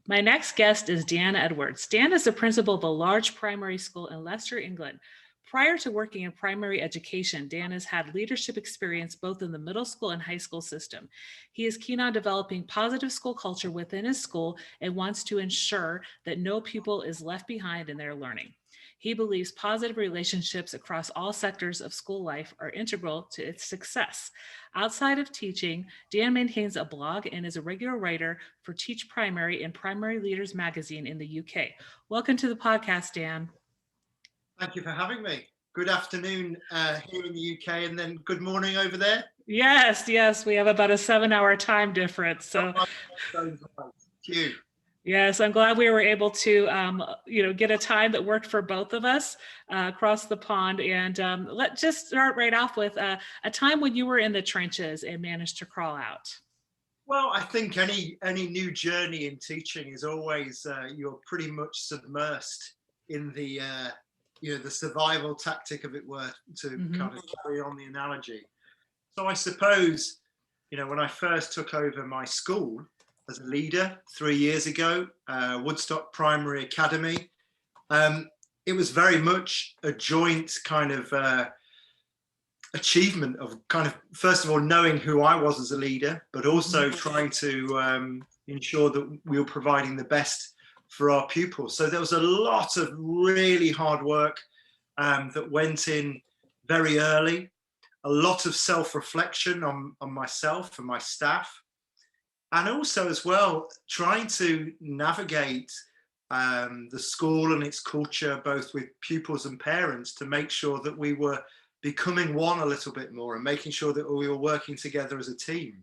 My next guest is Dan Edwards. Dan is the principal of a large primary school in Leicester, England. Prior to working in primary education, Dan has had leadership experience both in the middle school and high school system. He is keen on developing positive school culture within his school and wants to ensure that no pupil is left behind in their learning. He believes positive relationships across all sectors of school life are integral to its success. Outside of teaching, Dan maintains a blog and is a regular writer for Teach Primary and Primary Leaders magazine in the UK. Welcome to the podcast, Dan. Thank you for having me. Good afternoon here in the UK, and then good morning over there. Yes, we have about a 7-hour time difference. So, Cute. Yes, I'm glad we were able to, get a time that worked for both of us across the pond. And let's just start right off with a time when you were in the trenches and managed to crawl out. Well, I think any new journey in teaching is always you're pretty much submersed in the the survival tactic, of it were to kind of carry on the analogy. So I suppose, when I first took over my school as a leader 3 years ago, Woodstock Primary Academy, it was very much a joint kind of achievement of kind of, first of all, knowing who I was as a leader, but also trying to ensure that we were providing the best for our pupils. So there was a lot of really hard work that went in very early, a lot of self-reflection on myself and my staff, and also as well trying to navigate the school and its culture, both with pupils and parents, to make sure that we were becoming one a little bit more and making sure that we were working together as a team.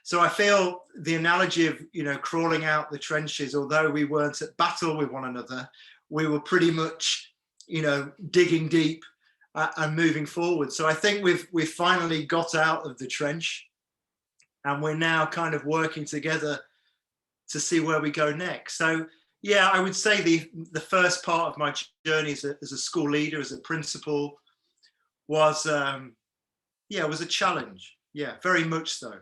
So I feel the analogy of, crawling out the trenches, although we weren't at battle with one another, we were pretty much, digging deep and moving forward. So I think we've finally got out of the trench, and we're now kind of working together to see where we go next. So yeah, I would say the first part of my journey as a school leader, as a principal, was was a challenge. Yeah, very much so.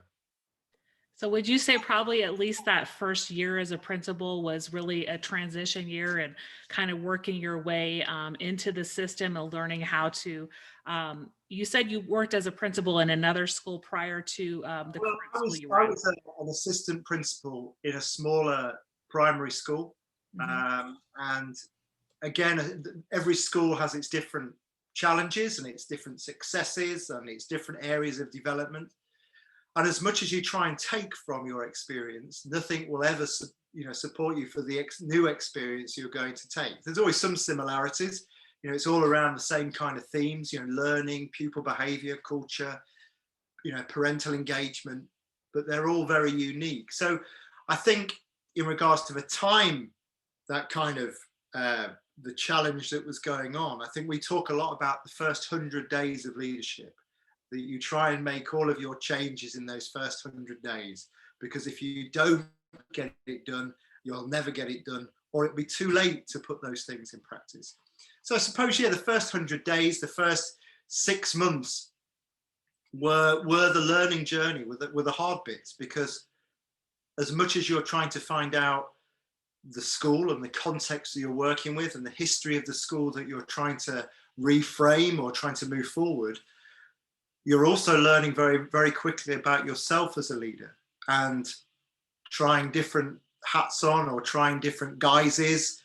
So would you say probably at least that first year as a principal was really a transition year and kind of working your way into the system and learning how to, you said you worked as a principal in another school prior to the current school you were in. I was an assistant principal in a smaller primary school. And again, every school has its different challenges and its different successes and its different areas of development. And as much as you try and take from your experience, nothing will ever, support you for the new experience you're going to take. There's always some similarities. It's all around the same kind of themes. Learning, pupil behaviour, culture, parental engagement, but they're all very unique. So I think in regards to the time, that kind of the challenge that was going on, I think we talk a lot about the first 100 days of leadership, that you try and make all of your changes in those first 100 days, because if you don't get it done, you'll never get it done, or it'll be too late to put those things in practice. So I suppose, the first 100 days, the first 6 months were the learning journey, were the hard bits, because as much as you're trying to find out the school and the context that you're working with and the history of the school that you're trying to reframe or trying to move forward, you're also learning very, very quickly about yourself as a leader and trying different hats on or trying different guises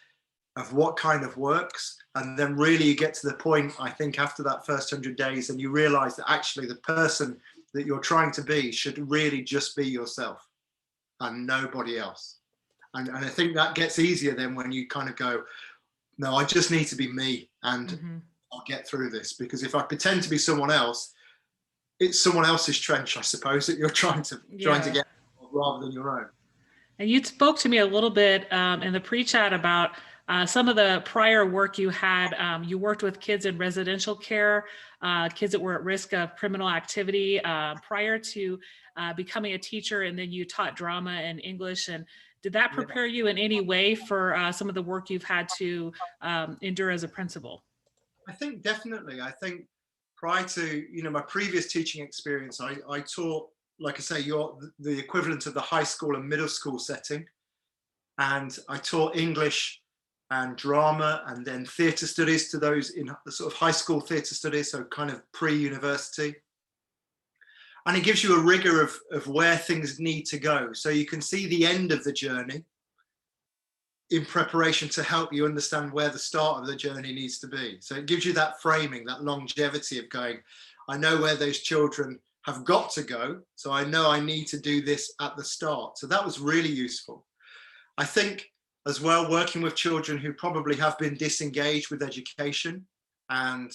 of what kind of works. And then really you get to the point, I think, after that first 100 days, and you realize that actually the person that you're trying to be should really just be yourself and nobody else. And I think that gets easier then when you kind of go, no, I just need to be me, and I'll get through this. Because if I pretend to be someone else, it's someone else's trench, I suppose, that you're trying to get rather than your own. And you spoke to me a little bit in the pre-chat about some of the prior work you had. You worked with kids in residential care, kids that were at risk of criminal activity prior to becoming a teacher, and then you taught drama and English. And did that prepare you in any way for some of the work you've had to endure as a principal? I think definitely. I think prior to my previous teaching experience, I taught, like I say, the equivalent of the high school and middle school setting. And I taught English and drama and then theatre studies to those in the sort of high school theatre studies, so kind of pre-university. And it gives you a rigor of where things need to go. So you can see the end of the journey in preparation to help you understand where the start of the journey needs to be. So it gives you that framing, that longevity of going, I know where those children have got to go, so I know I need to do this at the start. So that was really useful. I think as well, working with children who probably have been disengaged with education, and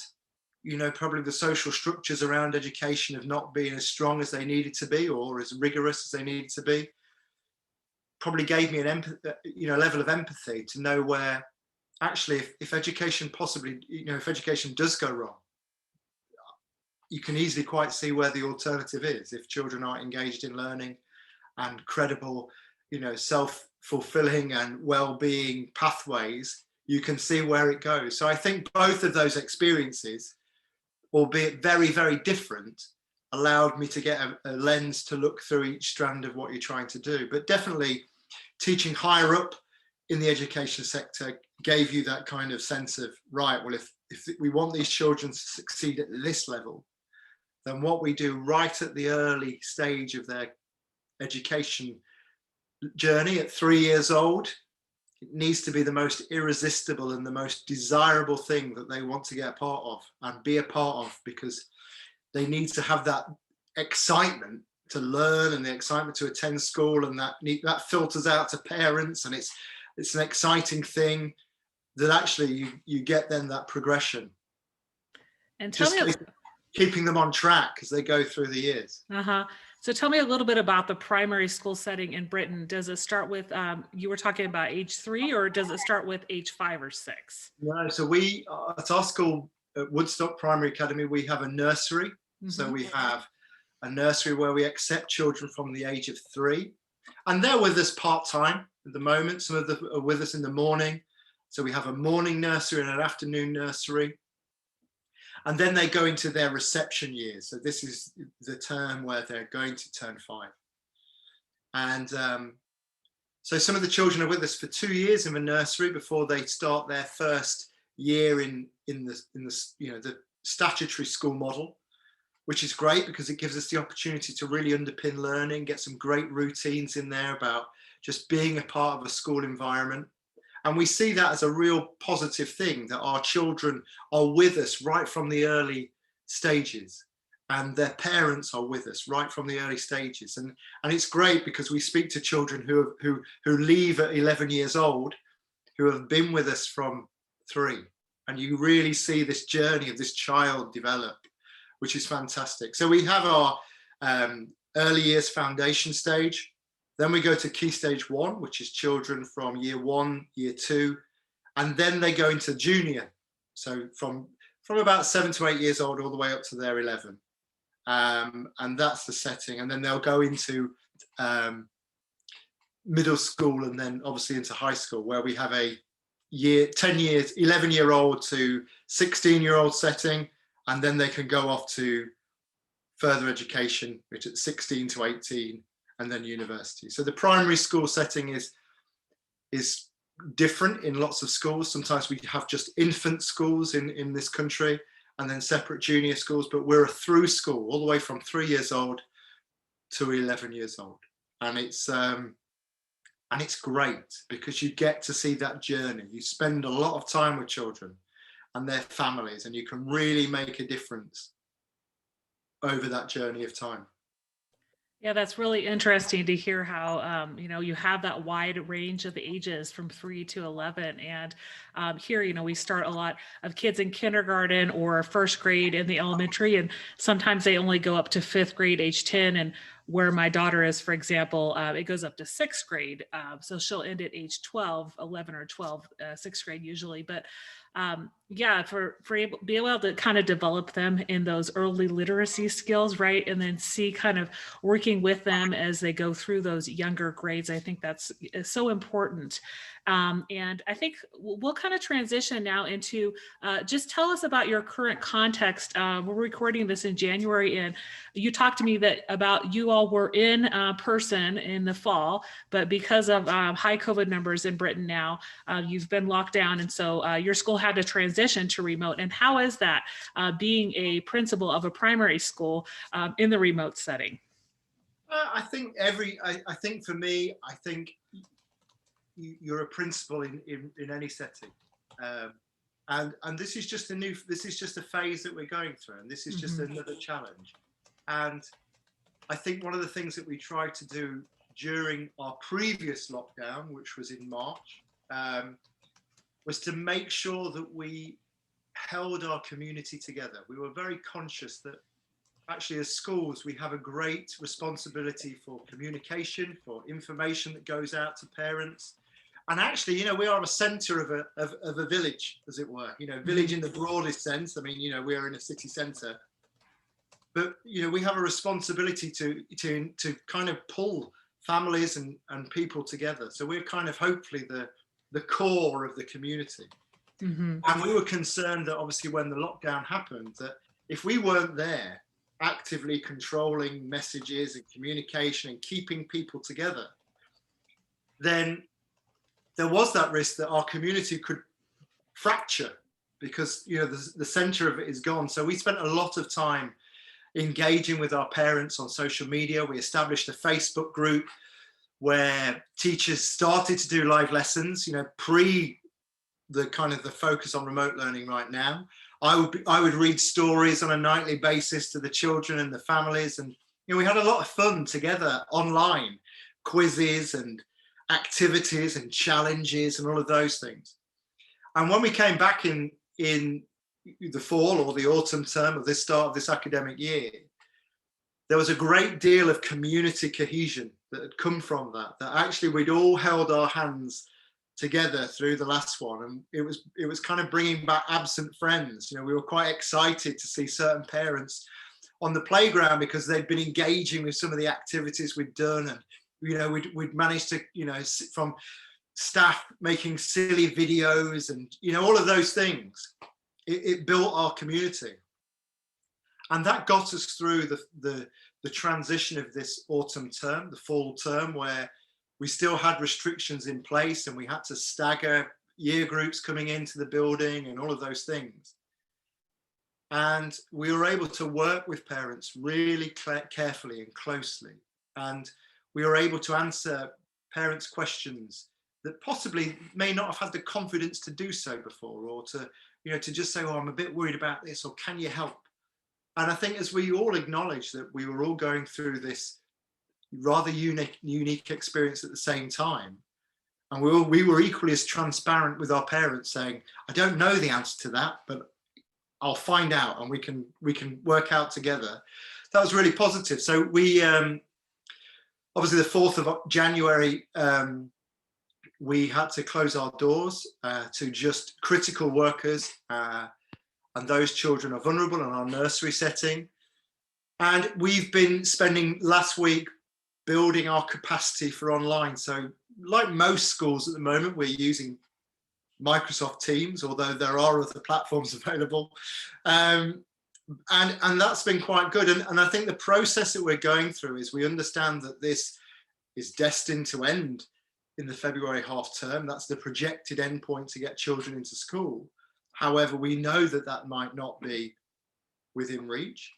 probably the social structures around education have not been as strong as they needed to be or as rigorous as they needed to be, probably gave me an level of empathy to know where actually if education possibly, if education does go wrong, you can easily quite see where the alternative is. If children are engaged in learning and credible, self-fulfilling and well-being pathways, you can see where it goes. So I think both of those experiences, albeit very, very different, allowed me to get a lens to look through each strand of what you're trying to do. But definitely teaching higher up in the education sector gave you that kind of sense of, right, well, if we want these children to succeed at this level, then what we do right at the early stage of their education journey at 3 years old, it needs to be the most irresistible and the most desirable thing that they want to get a part of and be a part of, because they need to have that excitement to learn and the excitement to attend school, and that filters out to parents, and it's an exciting thing that actually you get then that progression. And tell me, keeping them on track as they go through the years. So tell me a little bit about the primary school setting in Britain. Does it start with, you were talking about age 3, or does it start with age 5 or 6? No, so we, at our school, at Woodstock Primary Academy, we have a nursery. So we have a nursery where we accept children from the age of 3. And they're with us part-time at the moment. Some of them are with us in the morning. So we have a morning nursery and an afternoon nursery. And then they go into their reception years. So this is the term where they're going to turn 5. And so some of the children are with us for 2 years in the nursery before they start their first year in the statutory school model, which is great because it gives us the opportunity to really underpin learning, get some great routines in there about just being a part of a school environment. And we see that as a real positive thing, that our children are with us right from the early stages, and their parents are with us right from the early stages. And it's great because we speak to children who leave at 11 years old, who have been with us from 3. And you really see this journey of this child develop, which is fantastic. So we have our early years foundation stage. Then we go to Key Stage 1, which is children from year 1, year 2, and then they go into junior. So from about 7 to 8 years old all the way up to their 11. And that's the setting. And then they'll go into middle school and then obviously into high school, where we have a 11-year-old to 16-year-old setting. And then they can go off to further education, which is 16 to 18. And then university. So the primary school setting is different in lots of schools. Sometimes we have just infant schools in this country, and then separate junior schools, but we're a through school all the way from 3 years old to 11 years old. And it's great because you get to see that journey. You spend a lot of time with children and their families, and you can really make a difference over that journey of time. Yeah, that's really interesting to hear how, you have that wide range of ages from 3 to 11. And here, we start a lot of kids in kindergarten or first grade in the elementary, and sometimes they only go up to 5th grade, age 10. And where my daughter is, for example, it goes up to 6th grade. So she'll end at age 12, 11 or 12, 6th grade usually. But yeah, be able to kind of develop them in those early literacy skills, right? And then see kind of working with them as they go through those younger grades. I think that's is so important. And I think we'll kind of transition now into just tell us about your current context. We're recording this in January, and you talked to me about you all were in person in the fall, but because of high COVID numbers in Britain now, you've been locked down, and so your school had to transition to remote. And how is that being a principal of a primary school in the remote setting? I think I think for me, I think you're a principal in any setting. And this is just a phase that we're going through, and this is just another challenge. And I think one of the things that we tried to do during our previous lockdown, which was in March, was to make sure that we held our community together. We were very conscious that actually as schools, we have a great responsibility for communication, for information that goes out to parents. And actually, we are a centre of a village, as it were, village in the broadest sense. I mean, we are in a city centre, but, we have a responsibility to kind of pull families and people together. So we're kind of hopefully the core of the community. And we were concerned that obviously when the lockdown happened, that if we weren't there actively controlling messages and communication and keeping people together, then there was that risk that our community could fracture because the center of it is gone. So we spent a lot of time engaging with our parents on social media. We established a Facebook group where teachers started to do live lessons, pre the kind of the focus on remote learning right now. I would read stories on a nightly basis to the children and the families, and we had a lot of fun together online, quizzes and activities and challenges and all of those things. And when we came back in the fall or the autumn term of this start of this academic year, there was a great deal of community cohesion that had come from that actually we'd all held our hands together through the last one, and it was kind of bringing back absent friends. We were quite excited to see certain parents on the playground because they'd been engaging with some of the activities we'd done, and we'd managed to from staff making silly videos and all of those things. It built our community, and that got us through the transition of this autumn term, the fall term, where we still had restrictions in place and we had to stagger year groups coming into the building and all of those things. And we were able to work with parents really carefully and closely. And we were able to answer parents' questions that possibly may not have had the confidence to do so before, or to just say, oh, I'm a bit worried about this, or can you help? And I think as we all acknowledge that we were all going through this rather unique experience at the same time, and we were equally as transparent with our parents, saying, I don't know the answer to that, but I'll find out and we can work out together. That was really positive. So we obviously the 4th of January, we had to close our doors to just critical workers, and those children are vulnerable in our nursery setting. And we've been spending last week building our capacity for online. So like most schools at the moment, we're using Microsoft Teams, although there are other platforms available. And that's been quite good. And I think the process that we're going through is we understand that this is destined to end in the February half term. That's the projected endpoint to get children into school. However, we know that might not be within reach.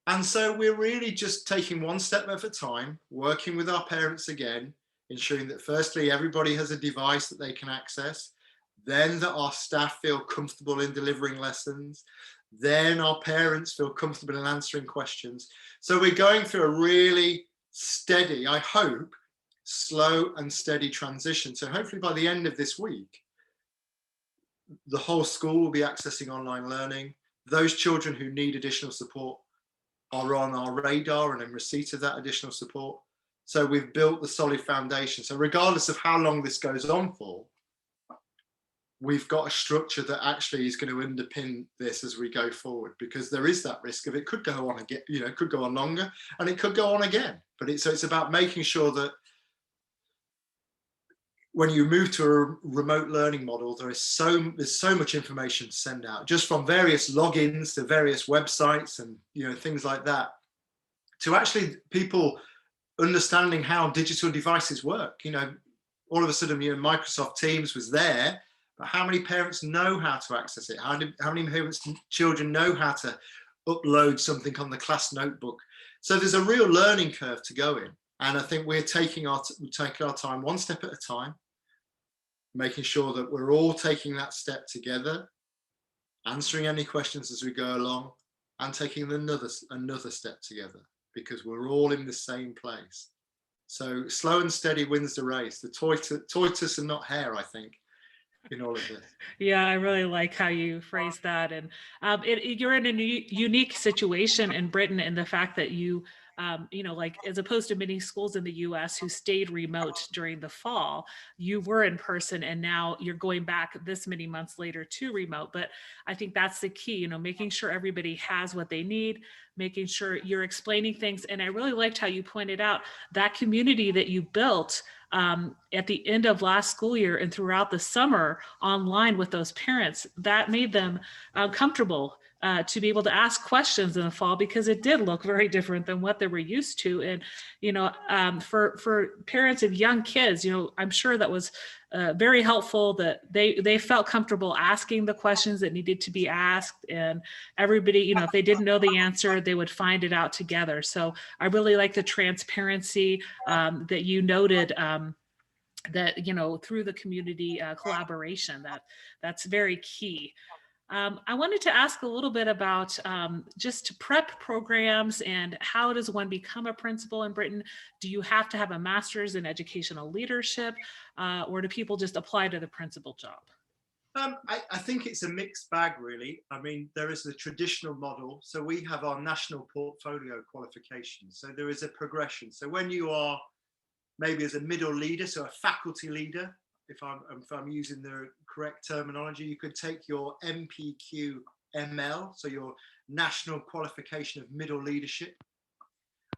And so we're really just taking one step at a time, working with our parents again, ensuring that firstly, everybody has a device that they can access, then that our staff feel comfortable in delivering lessons, then our parents feel comfortable in answering questions. So we're going through a really steady, I hope, slow and steady transition. So hopefully by the end of this week, the whole school will be accessing online learning. Those children who need additional support are on our radar and in receipt of that additional support. So we've built the solid foundation. So regardless of how long this goes on for, we've got a structure that actually is going to underpin this as we go forward, because there is that risk of it could go on again, it could go on longer and it could go on again. But it's about making sure that when you move to a remote learning model, there's so much information to send out, just from various logins to various websites and things like that, to actually people understanding how digital devices work. All of a sudden, Microsoft Teams was there, but how many parents know how to access it? How many parents, children know how to upload something on the class notebook? So there's a real learning curve to go in. And I think we're taking our time one step at a time, making sure that we're all taking that step together, answering any questions as we go along, and taking another step together, because we're all in the same place. So slow and steady wins the race. The tortoise and not hare, I think, in all of this. Yeah, I really like how you phrase that. And you're in a unique situation in Britain in the fact that you, like as opposed to many schools in the US who stayed remote during the fall, you were in person and now you're going back this many months later to remote. But I think that's the key, making sure everybody has what they need, making sure you're explaining things. And I really liked how you pointed out that community that you built at the end of last school year and throughout the summer online with those parents, that made them comfortable to be able to ask questions in the fall, because it did look very different than what they were used to. And, for parents of young kids, I'm sure that was very helpful, that they felt comfortable asking the questions that needed to be asked, and everybody, if they didn't know the answer, they would find it out together. So I really like the transparency that you noted, that through the community collaboration, that's very key. I wanted to ask a little bit about just prep programs and how does one become a principal in Britain? Do you have to have a master's in educational leadership, or do people just apply to the principal job? I think it's a mixed bag, really. I mean, there is the traditional model. So we have our national portfolio qualifications. So there is a progression. So when you are maybe as a middle leader, so a faculty leader, if I'm using the correct terminology, you could take your MPQML, so your National Qualification of Middle Leadership.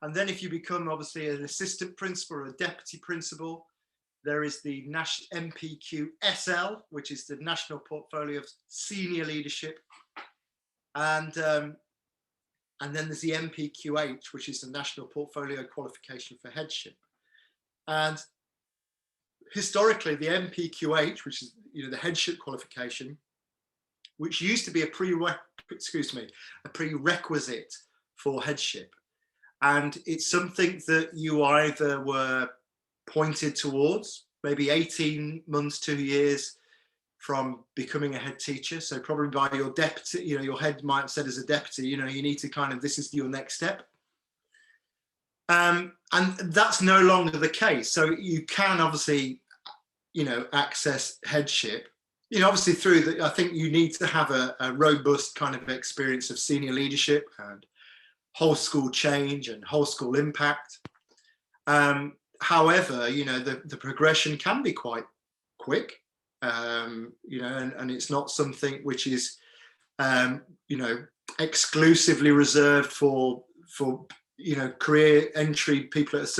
And then if you become obviously an assistant principal or a deputy principal, there is the MPQSL, which is the National Portfolio of Senior Leadership. And then there's the MPQH, which is the National Portfolio Qualification for Headship. And historically, the MPQH, which is the headship qualification, which used to be a prerequisite for headship, and it's something that you either were pointed towards maybe 18 months, 2 years from becoming a head teacher. So probably by your deputy, your head might have said as a deputy, you need to this is your next step. And that's no longer the case. So you can obviously, access headship, obviously through I think you need to have a robust kind of experience of senior leadership and whole school change and whole school impact. However, the progression can be quite quick, and it's not something which is, exclusively reserved for career entry people at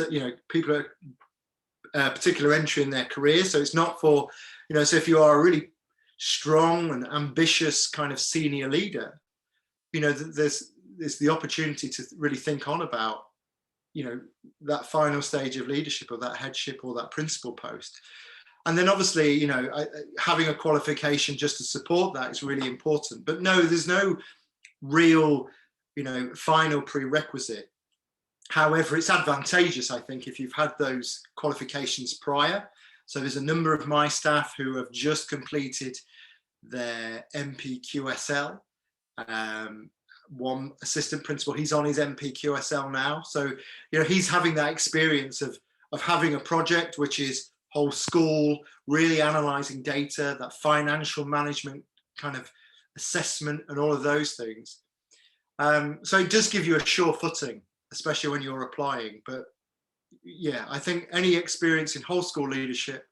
a particular entry in their career. So it's not for, so if you are a really strong and ambitious kind of senior leader, there's the opportunity to really think on about, that final stage of leadership or that headship or that principal post. And then obviously, having a qualification just to support that is really important. But no, there's no real, final prerequisite. However, it's advantageous, I think, if you've had those qualifications prior. So there's a number of my staff who have just completed their MPQSL. One assistant principal, he's on his MPQSL now. So, he's having that experience of having a project which is whole school, really analysing data, that financial management kind of assessment and all of those things. So it does give you a sure footing, especially when you're applying. But yeah, I think any experience in whole school leadership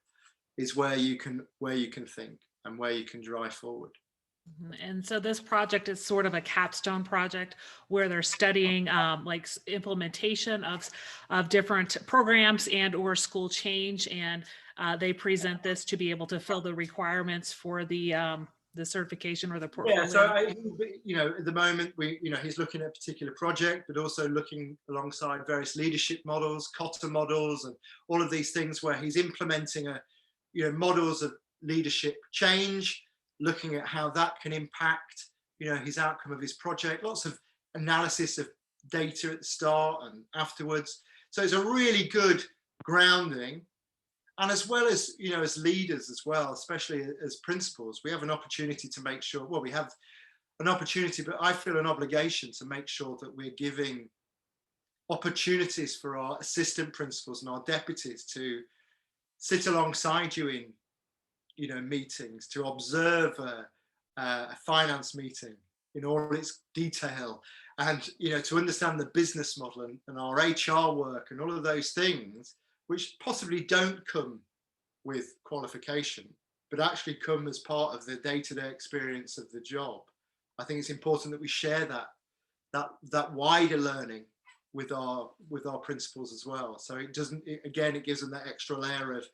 is where you can think. and where you can drive forward. And so this project is sort of a capstone project where they're studying like implementation of different programs and or school change, and they present this to be able to fill the requirements for the certification or the portfolio. Yeah, so at the moment he's looking at a particular project, but also looking alongside various leadership models, Cotter models, and all of these things where he's implementing models of leadership change, looking at how that can impact his outcome of his project. Lots of analysis of data at the start and afterwards. So it's a really good grounding. And as well as as leaders as well, especially as principals, we have an opportunity to make sure, well, we have an opportunity, but I feel an obligation to make sure that we're giving opportunities for our assistant principals and our deputies to sit alongside you in meetings, to observe a finance meeting in all its detail, and to understand the business model and our HR work and all of those things, which possibly don't come with qualification, but actually come as part of the day-to-day experience of the job. I think it's important that we share that wider learning with our principals as well. So it gives them that extra layer of,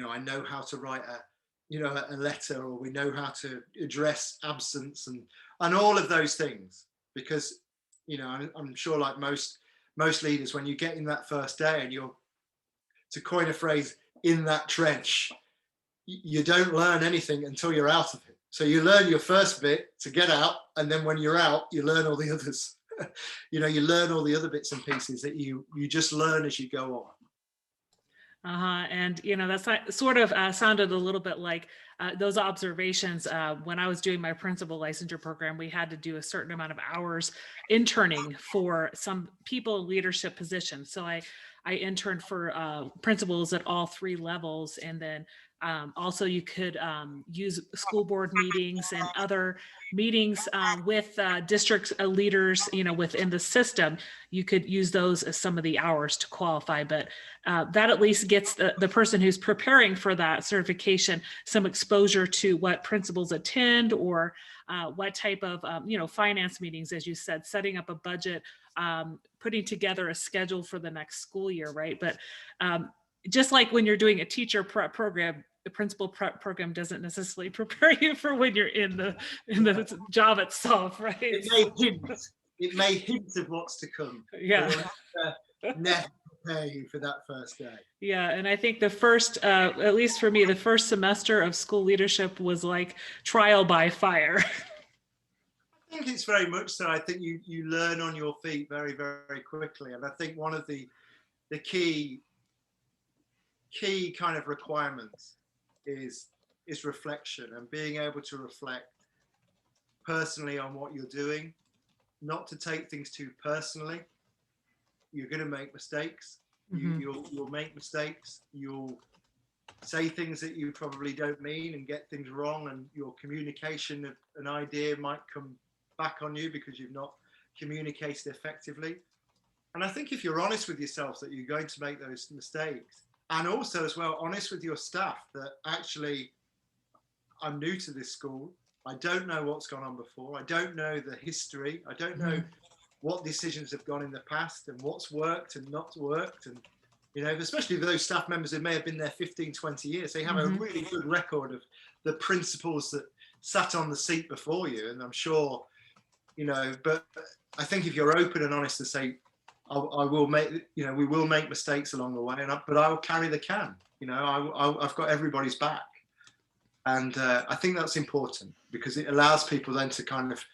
I know how to write a letter, or we know how to address absence and all of those things. Because I'm sure, like most leaders, when you get in that first day and you're, to coin a phrase, in that trench, you don't learn anything until you're out of it. So you learn your first bit to get out, and then when you're out, you learn all the others. You learn all the other bits and pieces that you just learn as you go on. And that's sort of sounded a little bit like those observations. When I was doing my principal licensure program, we had to do a certain amount of hours interning for some people in leadership positions. So I interned for principals at all 3 levels, and then also you could use school board meetings and other meetings with district leaders, within the system. You could use those as some of the hours to qualify, but that at least gets the person who's preparing for that certification some exposure to what principals attend, or what type of finance meetings, as you said, setting up a budget, putting together a schedule for the next school year, right? But just like when you're doing a teacher prep program, the principal prep program doesn't necessarily prepare you for when you're in the job itself, right? It may hint of what's to come. Yeah. Never prepare you for that first day. Yeah, and I think the first, at least for me, the first semester of school leadership was like trial by fire. I think it's very much so. I think you learn on your feet very, very quickly, and I think one of the key kind of requirements is reflection, and being able to reflect personally on what you're doing, not to take things too personally. You're going to make mistakes. Mm-hmm. You'll make mistakes. You'll say things that you probably don't mean and get things wrong, and your communication of an idea might come back on you because you've not communicated effectively. And I think if you're honest with yourself that you're going to make those mistakes, and also as well honest with your staff that actually, I'm new to this school, I don't know what's gone on before, I don't know the history, I don't know what decisions have gone in the past and what's worked and not worked. And especially for those staff members who may have been there 15, 20 years, they have a really good record of the principals that sat on the seat before you. And I'm sure, but I think if you're open and honest to say, I will make, we will make mistakes along the way, but I will carry the can. I've got everybody's back. And I think that's important because it allows people then to kind of,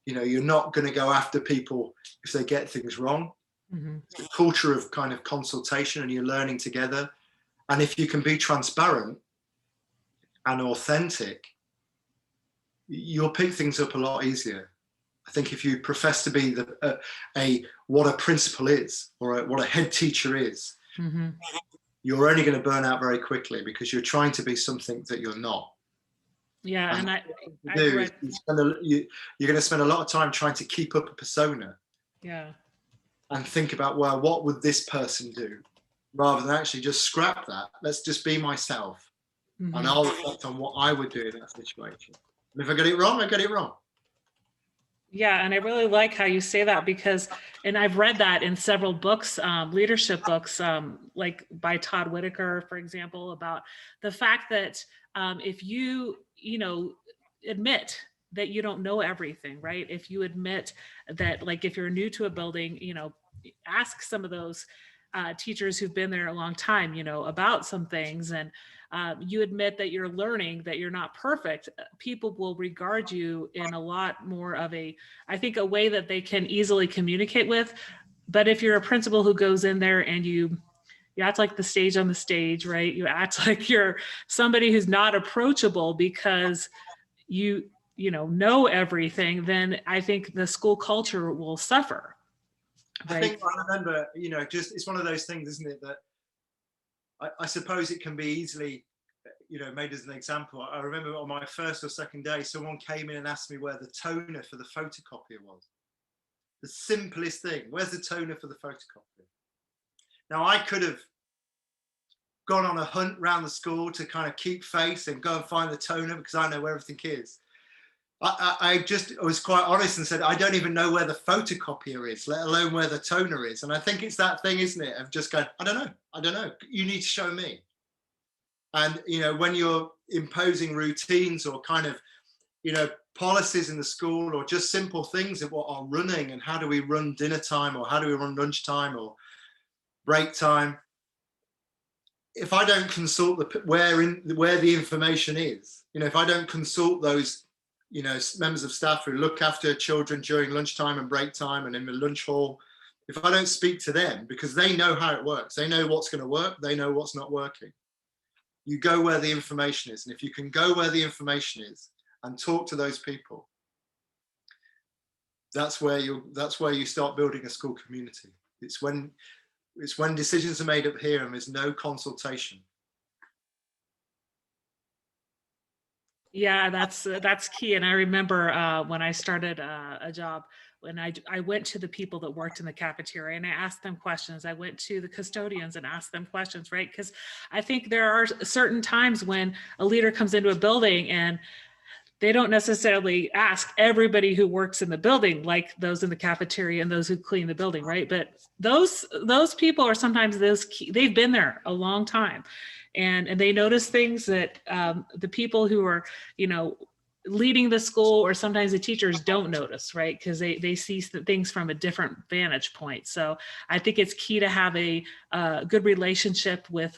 you're not going to go after people if they get things wrong. Mm-hmm. It's a culture of kind of consultation, and you're learning together. And if you can be transparent and authentic, you'll pick things up a lot easier. I think if you profess to be what a principal is, or what a head teacher is, you're only going to burn out very quickly because you're trying to be something that you're not. Yeah, and you're going to spend a lot of time trying to keep up a persona. Yeah. And think about, well, what would this person do? Rather than actually just scrap that. Let's just be myself. And Mhm. I'll reflect on what I would do in that situation. And if I get it wrong, I get it wrong. Yeah, and I really like how you say that because, and I've read that in several books, leadership books, like by Todd Whitaker, for example, about the fact that if you admit that you don't know everything, right? If you admit that, like, if you're new to a building, ask some of those teachers who've been there a long time, about some things, and you admit that you're learning, that you're not perfect, people will regard you in a lot more of I think, a way that they can easily communicate with. But if you're a principal who goes in there and you act like the stage on the stage, right? You act like you're somebody who's not approachable because you know everything, then I think the school culture will suffer, I right? think I remember, just it's one of those things, isn't it, that I suppose it can be easily, made as an example. I remember on my first or second day, someone came in and asked me where the toner for the photocopier was. The simplest thing. Where's the toner for the photocopier? Now, I could have gone on a hunt around the school to kind of keep face and go and find the toner because I know where everything is. I just was quite honest and said, I don't even know where the photocopier is, let alone where the toner is. And I think it's that thing, isn't it, of just going, I don't know. You need to show me. And, when you're imposing routines or kind of, policies in the school or just simple things of what are running and how do we run dinner time or how do we run lunch time or break time, if I don't consult where the information is, if I don't consult those, members of staff who look after children during lunchtime and break time and in the lunch hall, if I don't speak to them, because they know how it works, they know what's going to work, they know what's not working. You go where the information is, and if you can go where the information is and talk to those people, that's where you start building a school community. It's when decisions are made up here and there's no consultation. Yeah, that's key. And I remember when I started a job, when I went to the people that worked in the cafeteria and I asked them questions. I went to the custodians and asked them questions, right? Because I think there are certain times when a leader comes into a building and they don't necessarily ask everybody who works in the building, like those in the cafeteria and those who clean the building, right? But those people are sometimes they've been there a long time, and they notice things that the people who are leading the school or sometimes the teachers don't notice, right? Because they see things from a different vantage point. So I think it's key to have a good relationship with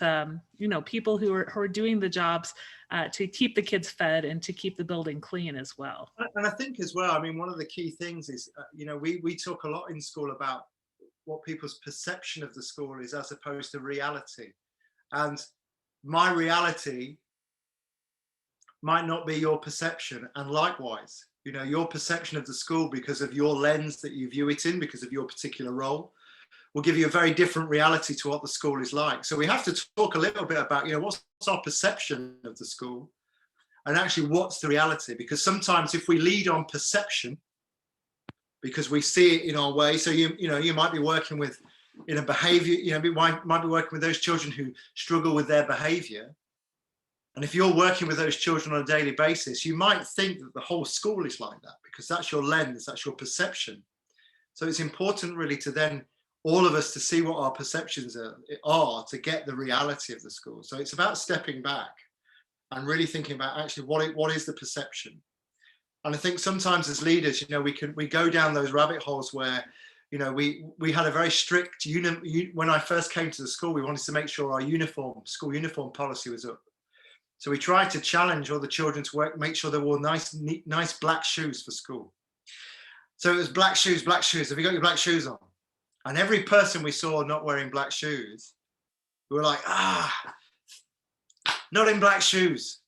people who are doing the jobs to keep the kids fed and to keep the building clean as well. And I think as well, I mean, one of the key things is, we talk a lot in school about what people's perception of the school is as opposed to reality. And my reality might not be your perception. And likewise, your perception of the school because of your lens that you view it in, because of your particular role, will give you a very different reality to what the school is like. So we have to talk a little bit about, what's our perception of the school and actually what's the reality? Because sometimes if we lead on perception, because we see it in our way, so you might be working with in a behavior, you might be working with those children who struggle with their behavior. And if you're working with those children on a daily basis, you might think that the whole school is like that because that's your lens, that's your perception. So it's important really to then all of us to see what our perceptions are to get the reality of the school. So it's about stepping back and really thinking about actually what is the perception. And I think sometimes as leaders, we go down those rabbit holes where, we had a very strict when I first came to the school, we wanted to make sure our school uniform policy was up. So we tried to challenge all the children to make sure they wore nice black shoes for school. So it was black shoes. Have you got your black shoes on? And every person we saw not wearing black shoes, we were like, not in black shoes.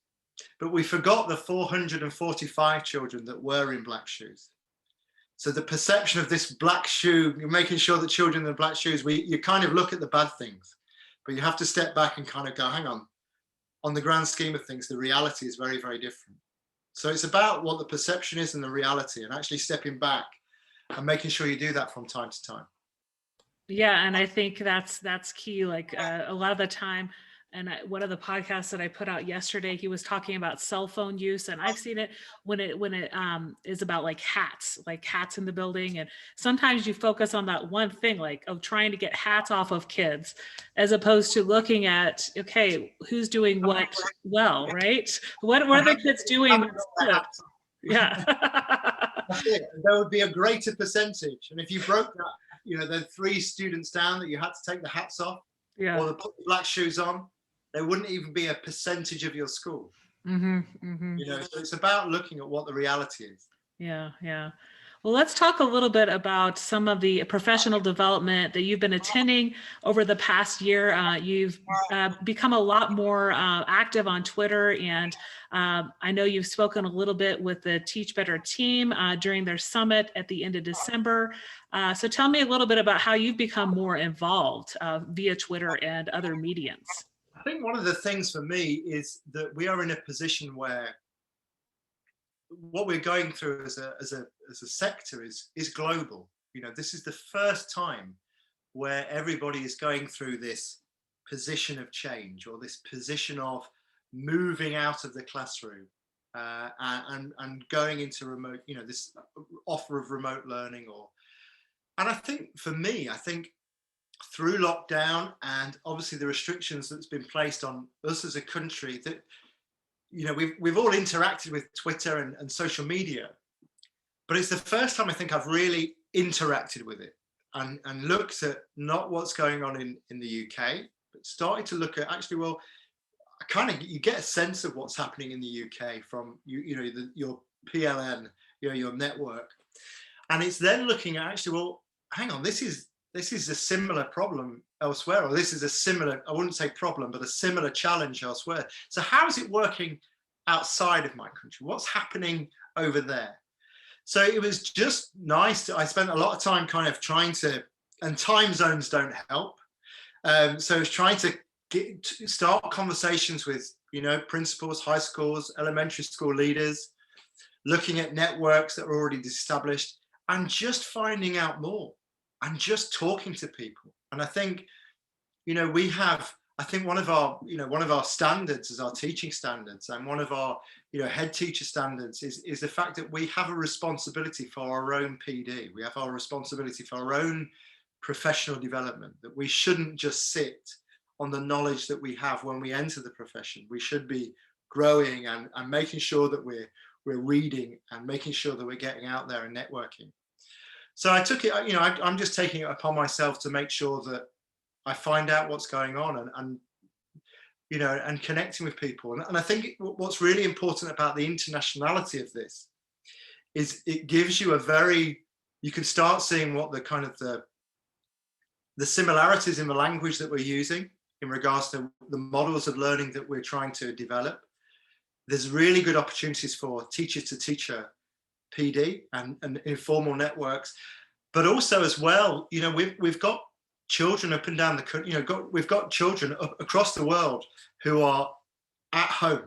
But we forgot the 445 children that were in black shoes. So the perception of this black shoe, you're making sure that children in black shoes, you kind of look at the bad things, but you have to step back and kind of go, hang on the grand scheme of things, the reality is very, very different. So it's about what the perception is and the reality and actually stepping back and making sure you do that from time to time. Yeah, and I think that's key. Like a lot of the time, And one of the podcasts that I put out yesterday, he was talking about cell phone use, and I've seen it when it is about like hats in the building. And sometimes you focus on that one thing, like of trying to get hats off of kids, as opposed to looking at, okay, who's doing what well, right? What are the kids doing? That's good. Yeah. That's it. There would be a greater percentage. And if you broke that, the 3 students down that you had to take the hats off Yeah. or put the black shoes on, there wouldn't even be a percentage of your school. Mm-hmm, mm-hmm. So it's about looking at what the reality is. Yeah, yeah. Well, let's talk a little bit about some of the professional development that you've been attending over the past year. You've become a lot more active on Twitter, and I know you've spoken a little bit with the Teach Better team during their summit at the end of December. So tell me a little bit about how you've become more involved via Twitter and other mediums. I think one of the things for me is that we are in a position where what we're going through as a sector is global. This is the first time where everybody is going through this position of change, or this position of moving out of the classroom and going into remote, this offer of remote learning. And I think for me, through lockdown and obviously the restrictions that's been placed on us as a country, that we've all interacted with Twitter and social media, but it's the first time I think I've really interacted with it and looked at not what's going on in the UK, but started to look at actually, well, you get a sense of what's happening in the UK from your PLN, your network, and it's then looking at actually, well, hang on, this is a similar problem elsewhere, or this is a similar, I wouldn't say problem, but a similar challenge elsewhere. So how is it working outside of my country? What's happening over there? So it was just nice. I spent a lot of time kind of trying to, and time zones don't help. So I was trying to start conversations with, principals, high schools, elementary school leaders, looking at networks that are already established and just finding out more. And just talking to people. And I think, we have, one of our standards is our teaching standards, and one of our, head teacher standards is the fact that we have a responsibility for our own PD. We have our responsibility for our own professional development, that we shouldn't just sit on the knowledge that we have when we enter the profession. We should be growing and making sure that we're reading and making sure that we're getting out there and networking. So I took it, I'm just taking it upon myself to make sure that I find out what's going on and connecting with people. And I think what's really important about the internationality of this is it gives you you can start seeing what the kind of the similarities in the language that we're using in regards to the models of learning that we're trying to develop. There's really good opportunities for teacher to teacher PD and informal networks, but also as well, we've got children up and down the country, we've got children across the world who are at home,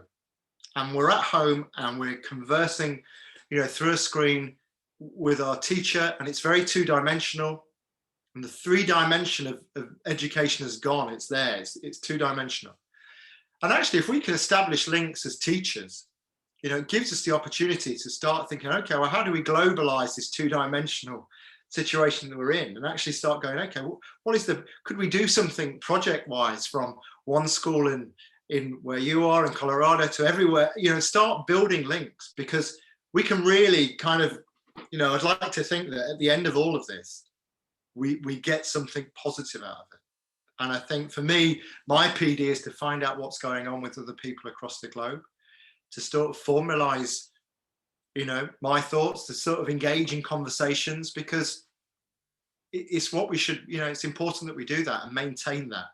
and we're at home and we're conversing, through a screen with our teacher, and it's very two-dimensional, and the 3-dimension of education has gone. It's there, it's two-dimensional. And actually, if we can establish links as teachers, it gives us the opportunity to start thinking, okay, well, how do we globalize this two-dimensional situation that we're in, and actually start going, okay, could we do something project-wise from one school in where you are in Colorado to everywhere, start building links, because we can really kind of, I'd like to think that at the end of all of this, we get something positive out of it. And I think for me, my PD is to find out what's going on with other people across the globe, to sort of formalize, my thoughts, to sort of engage in conversations, because it's what we should, it's important that we do that and maintain that.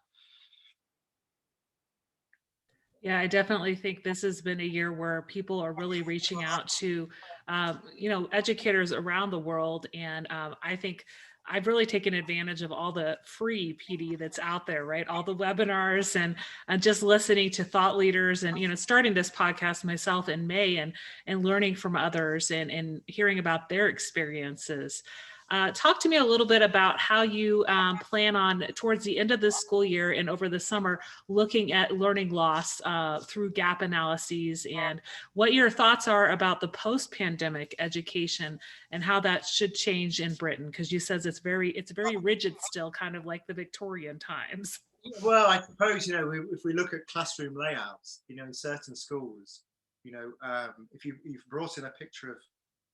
Yeah, I definitely think this has been a year where people are really reaching out to, educators around the world. And I think I've really taken advantage of all the free PD that's out there, right? All the webinars and just listening to thought leaders and, starting this podcast myself in May and learning from others and hearing about their experiences. Talk to me a little bit about how you plan on, towards the end of this school year and over the summer, looking at learning loss through gap analyses, and what your thoughts are about the post-pandemic education and how that should change in Britain, because you says it's very rigid still, kind of like the Victorian times. Well, I suppose, if we look at classroom layouts, in certain schools, if you've brought in a picture of,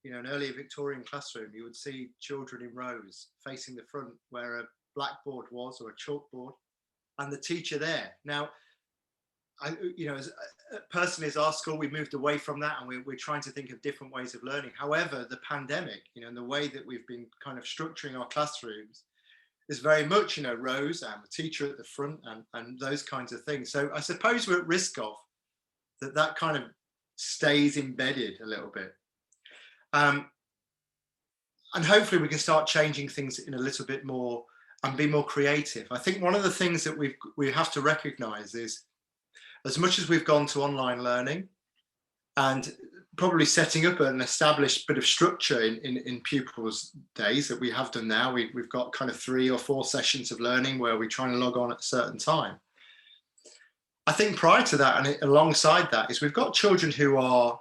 an earlier Victorian classroom, you would see children in rows facing the front where a blackboard was, or a chalkboard, and the teacher there. Now, personally, as our school, we moved away from that, and we're trying to think of different ways of learning. However, the pandemic, and the way that we've been kind of structuring our classrooms is very much, rows and the teacher at the front, and those kinds of things. So I suppose we're at risk of that kind of stays embedded a little bit. And hopefully we can start changing things in a little bit more and be more creative. I think one of the things that we have to recognize is, as much as we've gone to online learning and probably setting up an established bit of structure in pupils' days that we have done now, we've got kind of 3 or 4 sessions of learning where we try and log on at a certain time. I think prior to that, and alongside that, is we've got children who are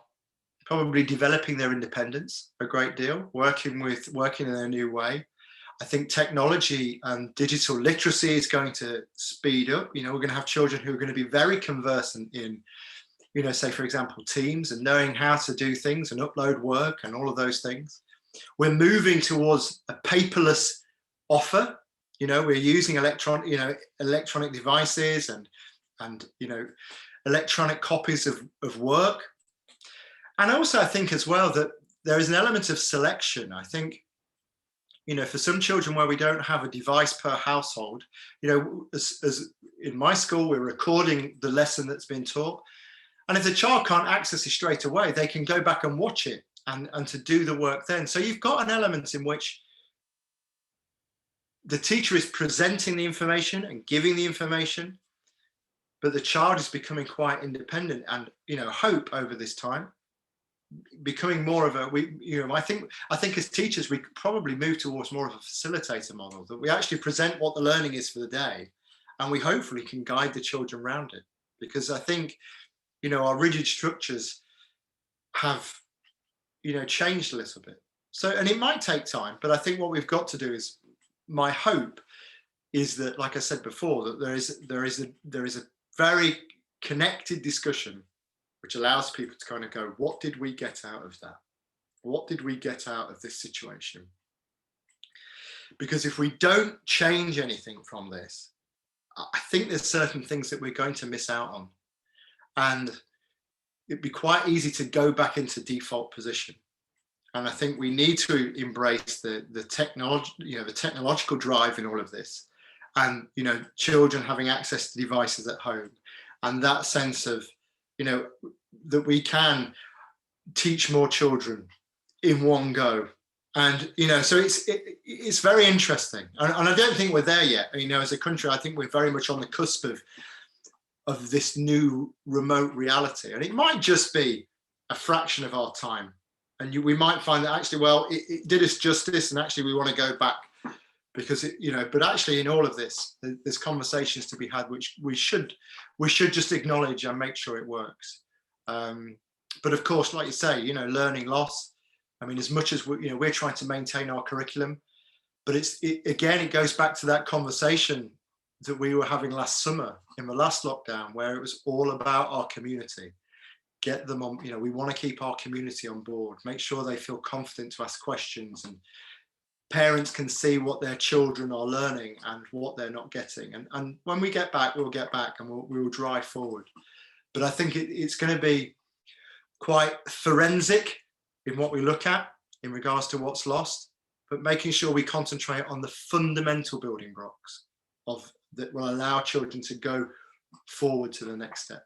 probably developing their independence a great deal, working in their new way. I think technology and digital literacy is going to speed up. We're going to have children who are going to be very conversant in, say, for example, Teams, and knowing how to do things and upload work and all of those things. We're moving towards a paperless offer. We're using electronic devices and electronic copies of work. And also, I think as well that there is an element of selection. I think, for some children where we don't have a device per household, as in my school, we're recording the lesson that's been taught. And if the child can't access it straight away, they can go back and watch it and to do the work then. So you've got an element in which the teacher is presenting the information and giving the information, but the child is becoming quite independent and, hope over this time, becoming more of I think as teachers, we could probably move towards more of a facilitator model, that we actually present what the learning is for the day, and we hopefully can guide the children around it. Because I think, our rigid structures have, changed a little bit. So, and it might take time, but I think what we've got to do is, my hope is that, like I said before, that there is a very connected discussion which allows people to kind of go, what did we get out of that? What did we get out of this situation? Because if we don't change anything from this, I think there's certain things that we're going to miss out on. And it'd be quite easy to go back into default position. And I think we need to embrace the technology, the technological drive in all of this. And, children having access to devices at home, and that sense of, that we can teach more children in one go. And, so it's very interesting. And I don't think we're there yet. As a country, I think we're very much on the cusp of this new remote reality. And it might just be a fraction of our time. And we might find that actually, well, it did us justice, and actually we want to go back, because but actually in all of this, there's conversations to be had, which we should just acknowledge and make sure it works. But of course, like you say, learning loss. I mean, as much as we're trying to maintain our curriculum, but it goes back to that conversation that we were having last summer in the last lockdown, where it was all about our community. Get them on, we want to keep our community on board, make sure they feel confident to ask questions, and parents can see what their children are learning and what they're not getting. And when we get back, we'll get back, and we'll drive forward. But I think it's going to be quite forensic in what we look at in regards to what's lost, but making sure we concentrate on the fundamental building blocks that will allow children to go forward to the next step.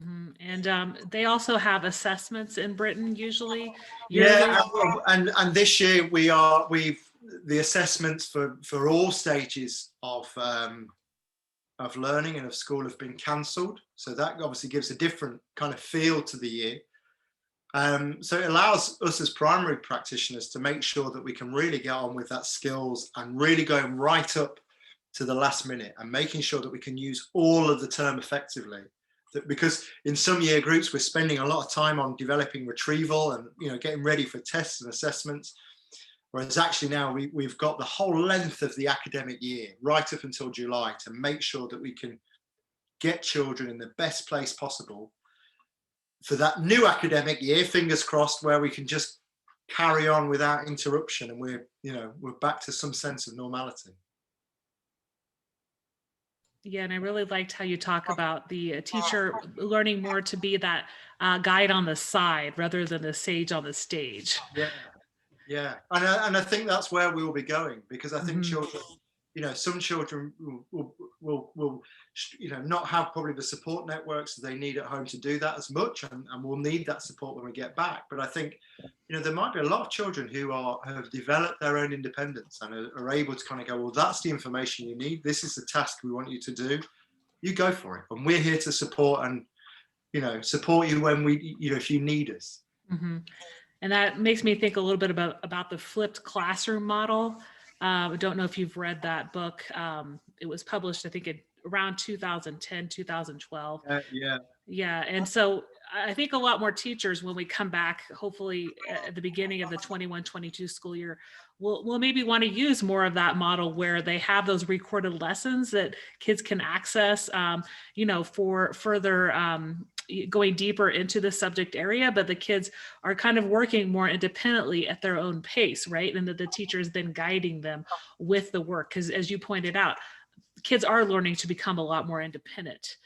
And they also have assessments in Britain usually. Yeah, and this year the assessments for all stages of learning and of school have been cancelled. So that obviously gives a different kind of feel to the year. So it allows us as primary practitioners to make sure that we can really get on with that skills and really going right up to the last minute and making sure that we can use all of the term effectively. Because in some year groups, we're spending a lot of time on developing retrieval and getting ready for tests and assessments. Whereas actually now we've got the whole length of the academic year right up until July to make sure that we can get children in the best place possible for that new academic year, fingers crossed, where we can just carry on without interruption and we're back to some sense of normality. Yeah, and I really liked how you talk about the teacher learning more to be that guide on the side rather than the sage on the stage. Yeah, yeah, and I think that's where we will be going, because I think Mhm. children, some children will not have probably the support networks that they need at home to do that as much, and will need that support when we get back. But I think there might be a lot of children who have developed their own independence and are able to kind of go, well, that's the information you need, this is the task we want you to do, you go for it, and we're here to support and support you when we if you need us. Mhm. And that makes me think a little bit about the flipped classroom model. I don't know if you've read that book. It was published, I think, around 2010, 2012. Yeah. Yeah, and so I think a lot more teachers, when we come back, hopefully at the beginning of the 21-22 school year, will maybe want to use more of that model where they have those recorded lessons that kids can access, for further going deeper into the subject area, but the kids are kind of working more independently at their own pace, right? And that the teacher is then guiding them with the work. Because as you pointed out, kids are learning to become a lot more independent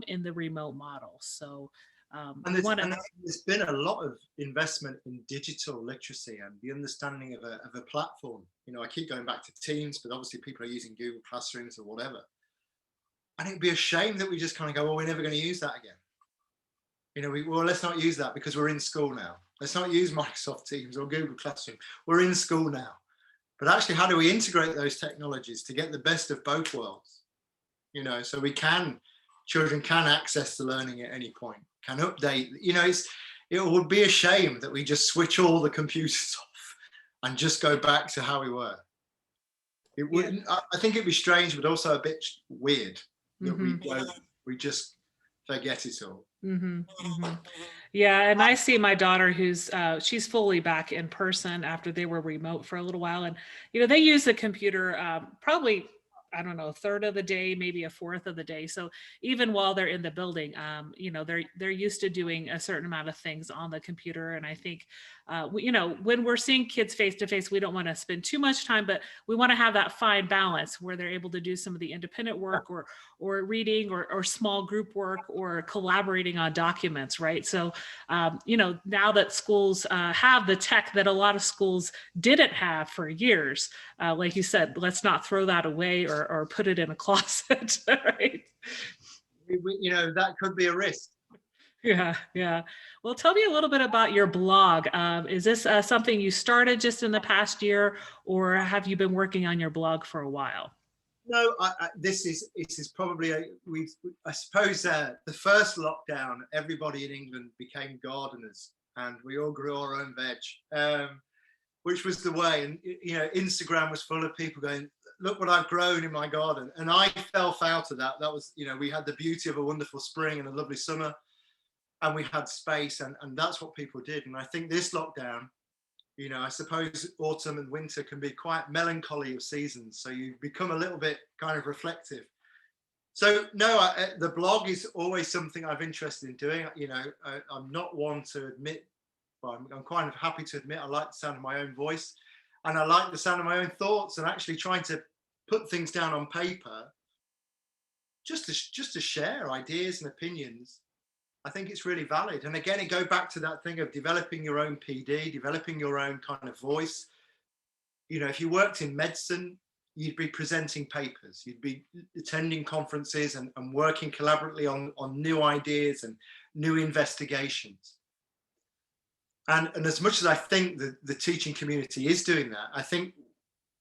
in the remote model. So And we want to. there's been a lot of investment in digital literacy and the understanding of a platform. I keep going back to Teams, but obviously people are using Google Classrooms or whatever. And it'd be a shame that we just kind of go, well, we're never going to use that again. Let's not use that because we're in school now. Let's not use Microsoft Teams or Google Classroom. We're in school now. But actually, how do we integrate those technologies to get the best of both worlds? So children can access the learning at any point, can update. It would be a shame that we just switch all the computers off and just go back to how we were. It wouldn't. I think it'd be strange, but also a bit weird that we just forget it all. Yeah, and I see my daughter who's she's fully back in person after they were remote for a little while, and they use the computer probably, I don't know, a third of the day, maybe a fourth of the day. So even while they're in the building, they're used to doing a certain amount of things on the computer. And I think, when we're seeing kids face to face, we don't want to spend too much time, but we want to have that fine balance where they're able to do some of the independent work or reading or small group work or collaborating on documents, right? So, now that schools have the tech that a lot of schools didn't have for years, like you said, let's not throw that away or put it in a closet, right? That could be a risk. Yeah, yeah. Well, tell me a little bit about your blog. Is this something you started just in the past year, or have you been working on your blog for a while? No, this is probably I suppose the first lockdown, everybody in England became gardeners, and we all grew our own veg, which was the way. And Instagram was full of people going, "Look what I've grown in my garden," and I fell foul to that. That was, we had the beauty of a wonderful spring and a lovely summer, and we had space, and that's what people did. And I think this lockdown, I suppose autumn and winter can be quite melancholy of seasons, so you become a little bit kind of reflective. So no, the blog is always something I'm interested in doing. I'm not one to admit, but I'm kind of happy to admit I like the sound of my own voice, and I like the sound of my own thoughts, and actually trying to put things down on paper, just to share ideas and opinions. I think it's really valid. And again, it goes back to that thing of developing your own PD, developing your own kind of voice. If you worked in medicine, you'd be presenting papers, you'd be attending conferences and working collaboratively on new ideas and new investigations. And as much as I think that the teaching community is doing that, I think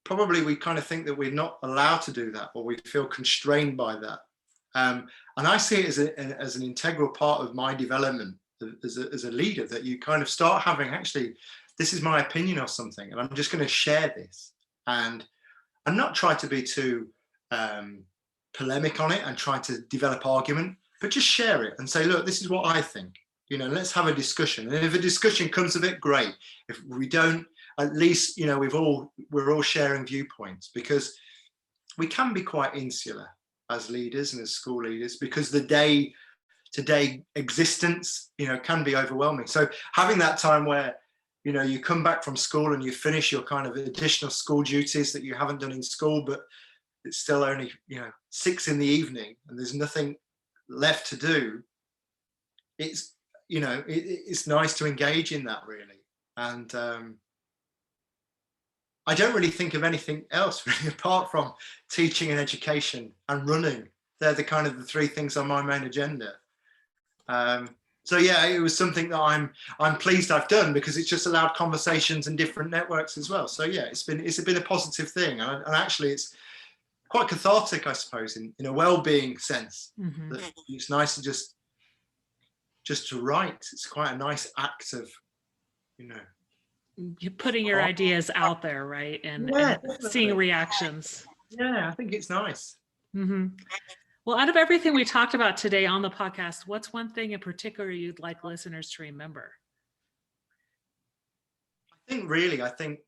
probably we kind of think that we're not allowed to do that, or we feel constrained by that. And I see it as an integral part of my development as a leader, that you kind of start having, actually, this is my opinion or something, and I'm just going to share this, and not try to be too polemic on it and try to develop argument, but just share it and say, look, this is what I think. Let's have a discussion. And if a discussion comes of it, great. If we don't, at least, we're all sharing viewpoints, because we can be quite insular as leaders and as school leaders, because the day-to-day existence, can be overwhelming. So having that time where, you come back from school and you finish your kind of additional school duties that you haven't done in school, but it's still only, 6 PM and there's nothing left to do. It's, it's nice to engage in that, really. And I don't really think of anything else really, apart from teaching and education and running. They're the kind of the 3 things on my main agenda. So yeah, it was something that I'm pleased I've done, because it's just allowed conversations and different networks as well. So yeah, it's been a positive thing, and actually it's quite cathartic, I suppose, in a well-being sense. Mm-hmm. It's nice to just to write. It's quite a nice act of, you're putting your ideas out there, right? And seeing reactions. Yeah, I think it's nice. Mm-hmm. Well, out of everything we talked about today on the podcast, what's one thing in particular you'd like listeners to remember? I think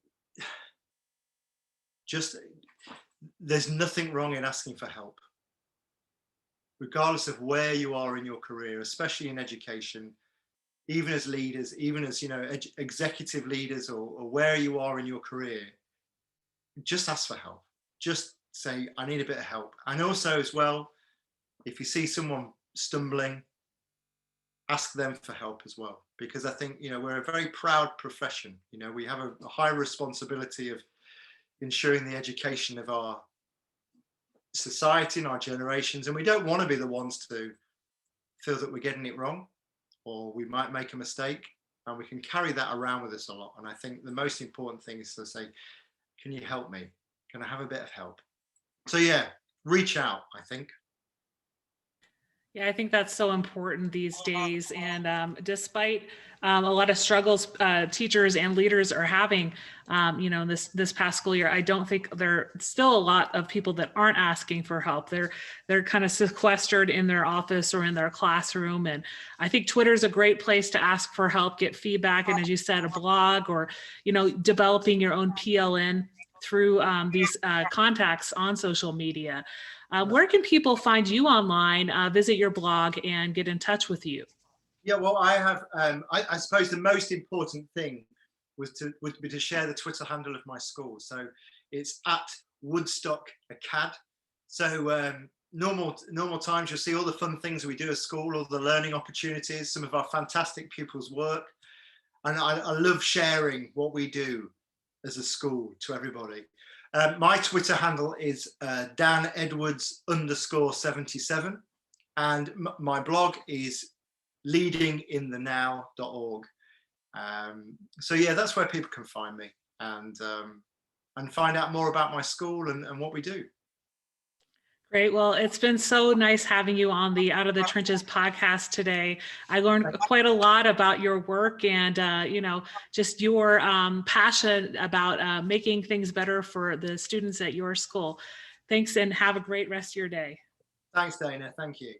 just there's nothing wrong in asking for help, regardless of where you are in your career, especially in education, even as leaders, even as, executive leaders, or where you are in your career. Just ask for help. Just say, I need a bit of help. And also as well, if you see someone stumbling, ask them for help as well, because I think, we're a very proud profession. We have a high responsibility of ensuring the education of our society and our generations, and we don't want to be the ones to feel that we're getting it wrong, or we might make a mistake, and we can carry that around with us a lot. And I think the most important thing is to say, can you help me? Can I have a bit of help? So yeah, reach out, I think. Yeah, I think that's so important these days. And despite a lot of struggles teachers and leaders are having, this past school year, I don't think there are still a lot of people that aren't asking for help. They're kind of sequestered in their office or in their classroom. And I think Twitter is a great place to ask for help, get feedback, and as you said, a blog, or developing your own PLN through these contacts on social media. Where can people find you online, visit your blog, and get in touch with you? Yeah, well, I have, I suppose the most important thing would be to share the Twitter handle of my school. So it's at Woodstock Acad. So normal times, you'll see all the fun things we do at school, all the learning opportunities, some of our fantastic pupils' work. And I love sharing what we do as a school to everybody. My Twitter handle is Dan Edwards _77, and my blog is leadinginthennow.org. So yeah, that's where people can find me and find out more about my school and what we do. Great. Well, it's been so nice having you on the Out of the Trenches podcast today. I learned quite a lot about your work and, just your passion about making things better for the students at your school. Thanks, and have a great rest of your day. Thanks, Dana. Thank you.